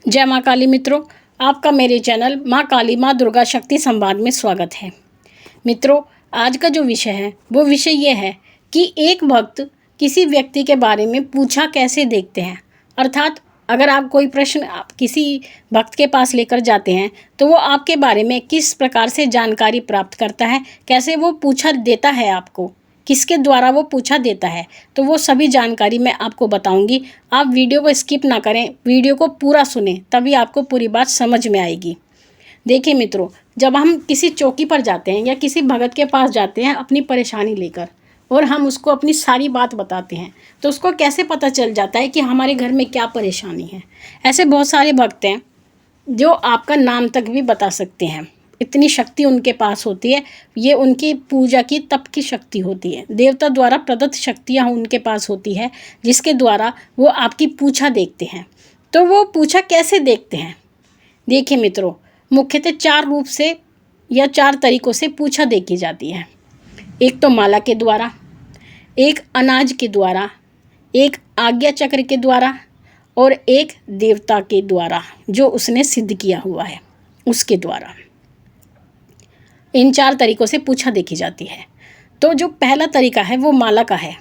जय माँ काली मित्रों, आपका मेरे चैनल माँ काली माँ दुर्गा शक्ति संवाद में स्वागत है। मित्रों, आज का जो विषय है वो विषय ये है कि एक भक्त किसी व्यक्ति के बारे में पूछा कैसे देखते हैं। अर्थात अगर आप कोई प्रश्न आप किसी भक्त के पास लेकर जाते हैं तो वो आपके बारे में किस प्रकार से जानकारी प्राप्त करता है, कैसे वो पूछा देता है आपको, किसके द्वारा वो पूछा देता है, तो वो सभी जानकारी मैं आपको बताऊंगी। आप वीडियो को स्किप ना करें, वीडियो को पूरा सुनें, तभी आपको पूरी बात समझ में आएगी। देखिए मित्रों, जब हम किसी चौकी पर जाते हैं या किसी भगत के पास जाते हैं अपनी परेशानी लेकर और हम उसको अपनी सारी बात बताते हैं, तो उसको कैसे पता चल जाता है कि हमारे घर में क्या परेशानी है। ऐसे बहुत सारे भक्त हैं जो आपका नाम तक भी बता सकते हैं। इतनी शक्ति उनके पास होती है। ये उनकी पूजा की तप की शक्ति होती है, देवता द्वारा प्रदत्त शक्तियाँ उनके पास होती है, जिसके द्वारा वो आपकी पूछा देखते हैं। तो वो पूछा कैसे देखते हैं? देखिए मित्रों, मुख्यतः 4 रूप से या 4 तरीक़ों से पूछा देखी जाती है। एक तो माला के द्वारा, एक अनाज के द्वारा, एक आज्ञा चक्र के द्वारा और एक देवता के द्वारा जो उसने सिद्ध किया हुआ है उसके द्वारा। इन 4 तरीक़ों से पूछा देखी जाती है। तो जो पहला तरीका है वो माला का है।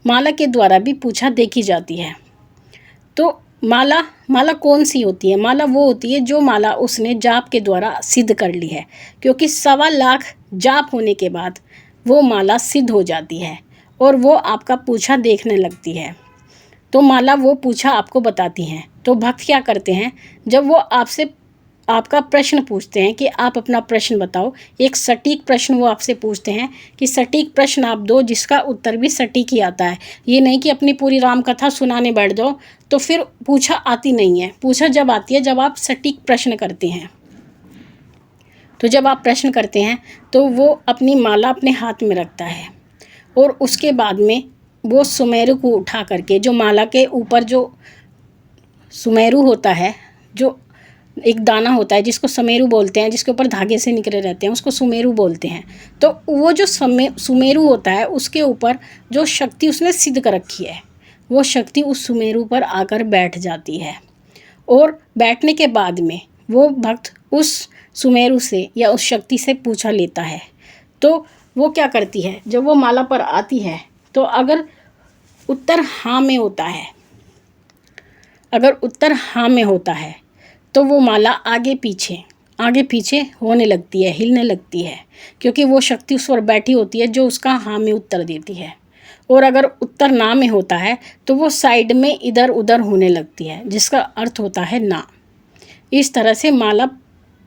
माला के द्वारा भी पूछा देखी जाती है। तो माला कौन सी होती है? माला वो होती है जो माला उसने जाप के द्वारा सिद्ध कर ली है, क्योंकि 1.25 लाख जाप होने के बाद वो माला सिद्ध हो जाती है और वो आपका पूछा देखने लगती है। तो माला वो पूछा आपको बताती हैं। तो भक्त क्या करते हैं, जब वो आपसे आपका प्रश्न पूछते हैं कि आप अपना प्रश्न बताओ, एक सटीक प्रश्न वो आपसे पूछते हैं कि सटीक प्रश्न आप दो जिसका उत्तर भी सटीक ही आता है। ये नहीं कि अपनी पूरी राम कथा सुनाने बैठ जाओ, तो फिर पूछा आती नहीं है। पूछा जब आती है जब आप सटीक प्रश्न करते हैं। तो जब आप प्रश्न करते हैं तो वो अपनी माला अपने हाथ में रखता है और उसके बाद में वो सुमेरु को उठा करके, जो माला के ऊपर जो सुमेरु होता है, जो एक दाना होता है जिसको सुमेरु बोलते हैं, जिसके ऊपर धागे से निकले रहते हैं, उसको सुमेरु बोलते हैं। तो वो जो सुमेरु होता है उसके ऊपर जो शक्ति उसने सिद्ध कर रखी है, वो शक्ति उस सुमेरु पर आकर बैठ जाती है और बैठने के बाद में वो भक्त उस सुमेरु से या उस शक्ति से पूछा लेता है। तो वो क्या करती है, जब वो माला पर आती है तो अगर उत्तर हाँ में होता है, अगर उत्तर हाँ में होता है तो वो माला आगे पीछे होने लगती है, हिलने लगती है, क्योंकि वो शक्ति उस पर बैठी होती है जो उसका हाँ में उत्तर देती है। और अगर उत्तर ना में होता है तो वो साइड में इधर उधर होने लगती है, जिसका अर्थ होता है ना। इस तरह से माला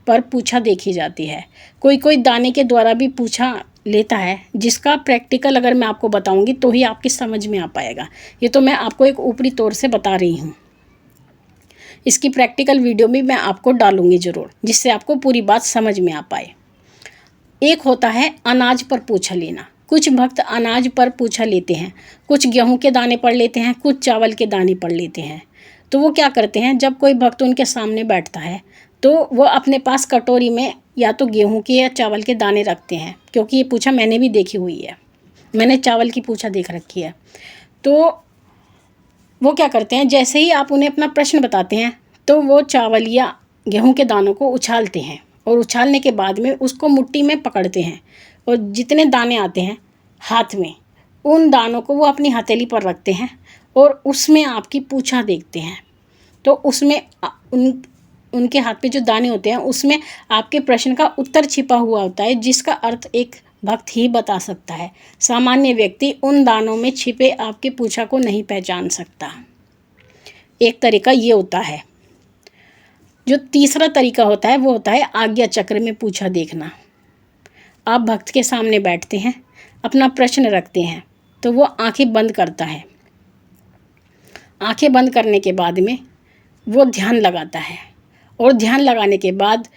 पर पूछा देखी जाती है। कोई दाने के द्वारा भी पूछा लेता है, जिसका प्रैक्टिकल अगर मैं आपको बताऊंगी तो ही आपकी समझ में आ पाएगा। ये तो मैं आपको एक ऊपरी तौर से बता रही हूँ। इसकी प्रैक्टिकल वीडियो भी मैं आपको डालूंगी ज़रूर, जिससे आपको पूरी बात समझ में आ पाए। एक होता है अनाज पर पूछा लेना। कुछ भक्त अनाज पर पूछा लेते हैं, कुछ गेहूं के दाने पर लेते हैं, कुछ चावल के दाने पर लेते हैं। तो वो क्या करते हैं, जब कोई भक्त उनके सामने बैठता है तो वो अपने पास कटोरी में या तो गेहूं के या चावल के दाने रखते हैं, क्योंकि ये पूछा मैंने भी देखी हुई है, मैंने चावल की पूछा देख रखी है। तो वो क्या करते हैं, जैसे ही आप उन्हें अपना प्रश्न बताते हैं तो वो चावल या गेहूं के दानों को उछालते हैं और उछालने के बाद में उसको मुट्ठी में पकड़ते हैं और जितने दाने आते हैं हाथ में, उन दानों को वो अपनी हथेली पर रखते हैं और उसमें आपकी पूछा देखते हैं। तो उसमें उनके हाथ पे जो दाने होते हैं उसमें आपके प्रश्न का उत्तर छिपा हुआ होता है, जिसका अर्थ एक भक्त ही बता सकता है। सामान्य व्यक्ति उन दानों में छिपे आपके पूछा को नहीं पहचान सकता। एक तरीका ये होता है। जो तीसरा तरीका होता है वो होता है आज्ञा चक्र में पूछा देखना। आप भक्त के सामने बैठते हैं, अपना प्रश्न रखते हैं, तो वो आंखें बंद करता है। आंखें बंद करने के बाद में वो ध्यान लगाता है और ध्यान लगाने के बाद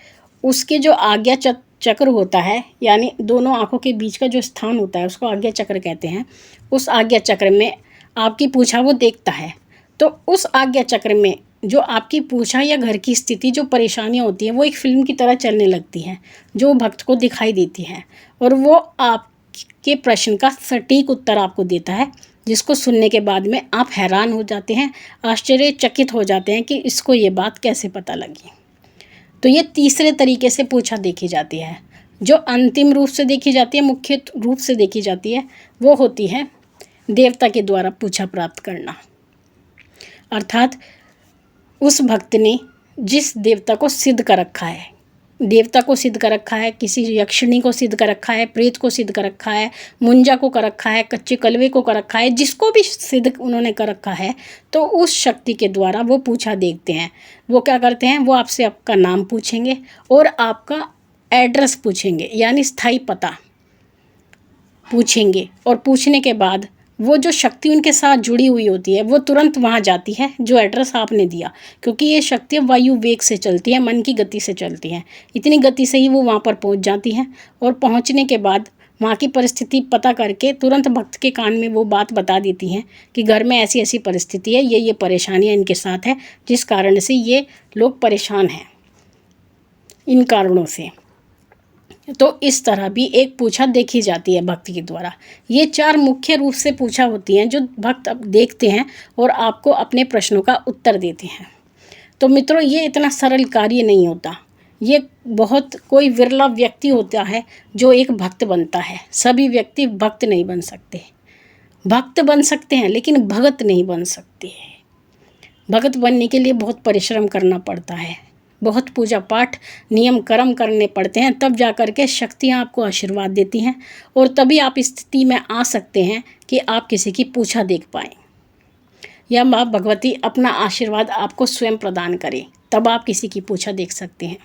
उसके जो आज्ञा चक्र होता है, यानी दोनों आंखों के बीच का जो स्थान होता है उसको आज्ञा चक्र कहते हैं। उस आज्ञा चक्र में आपकी पूछा वो देखता है। तो उस आज्ञा चक्र में जो आपकी पूछा या घर की स्थिति, जो परेशानियां होती हैं, वो एक फिल्म की तरह चलने लगती हैं, जो भक्त को दिखाई देती हैं और वो आपके प्रश्न का सटीक उत्तर आपको देता है, जिसको सुनने के बाद में आप हैरान हो जाते हैं, आश्चर्यचकित हो जाते हैं कि इसको ये बात कैसे पता लगी। तो ये तीसरे तरीके से पूछा देखी जाती है। जो अंतिम रूप से देखी जाती है, मुख्य रूप से देखी जाती है, वो होती है देवता के द्वारा पूछा प्राप्त करना। अर्थात उस भक्त ने जिस देवता को सिद्ध कर रखा है, देवता को सिद्ध कर रखा है, किसी यक्षिणी को सिद्ध कर रखा है, प्रेत को सिद्ध कर रखा है, मुंजा को कर रखा है, कच्चे कलवे को कर रखा है, जिसको भी सिद्ध उन्होंने कर रखा है, तो उस शक्ति के द्वारा वो पूछा देखते हैं। वो क्या करते हैं, वो आपसे आपका नाम पूछेंगे और आपका एड्रेस पूछेंगे, यानी स्थायी पता पूछेंगे। और पूछने के बाद वो जो शक्ति उनके साथ जुड़ी हुई होती है वो तुरंत वहाँ जाती है जो एड्रेस आपने दिया, क्योंकि ये शक्तियाँ वायु वेग से चलती है, मन की गति से चलती हैं। इतनी गति से ही वो वहाँ पर पहुँच जाती हैं और पहुँचने के बाद वहाँ की परिस्थिति पता करके तुरंत भक्त के कान में वो बात बता देती हैं कि घर में ऐसी ऐसी परिस्थिति है, ये परेशानियाँ इनके साथ है, जिस कारण से ये लोग परेशान हैं इन कारणों से। तो इस तरह भी एक पूछा देखी जाती है भक्त के द्वारा। ये 4 मुख्य रूप से पूछा होती हैं जो भक्त अब देखते हैं और आपको अपने प्रश्नों का उत्तर देते हैं। तो मित्रों, ये इतना सरल कार्य नहीं होता। ये बहुत कोई विरला व्यक्ति होता है जो एक भक्त बनता है। सभी व्यक्ति भक्त नहीं बन सकते। भक्त बन सकते हैं लेकिन भगत नहीं बन सकते। भगत बनने के लिए बहुत परिश्रम करना पड़ता है, बहुत पूजा पाठ नियम कर्म करने पड़ते हैं, तब जा कर के शक्तियाँ आपको आशीर्वाद देती हैं और तभी आप इस स्थिति में आ सकते हैं कि आप किसी की पूछा देख पाएँ या माँ भगवती अपना आशीर्वाद आपको स्वयं प्रदान करे, तब आप किसी की पूछा देख सकते हैं।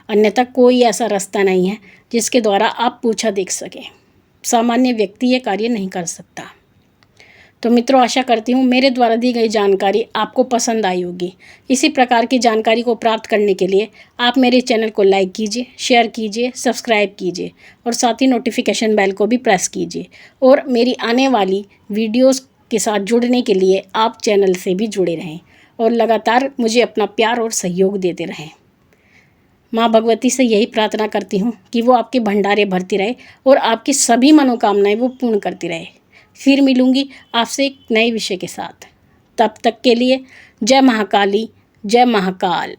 अन्यथा कोई ऐसा रास्ता नहीं है जिसके द्वारा आप पूछा देख सकें। सामान्य व्यक्ति ये कार्य नहीं कर सकता। तो मित्रों, आशा करती हूँ मेरे द्वारा दी गई जानकारी आपको पसंद आई होगी। इसी प्रकार की जानकारी को प्राप्त करने के लिए आप मेरे चैनल को लाइक कीजिए, शेयर कीजिए, सब्सक्राइब कीजिए और साथ ही नोटिफिकेशन बेल को भी प्रेस कीजिए। और मेरी आने वाली वीडियोस के साथ जुड़ने के लिए आप चैनल से भी जुड़े रहें और लगातार मुझे अपना प्यार और सहयोग देते रहें। माँ भगवती से यही प्रार्थना करती हूँ कि वो आपके भंडारे भरती रहे और आपकी सभी मनोकामनाएं वो पूर्ण करती रहे। फिर मिलूंगी आपसे एक नए विषय के साथ। तब तक के लिए जय महाकाली, जय महाकाल।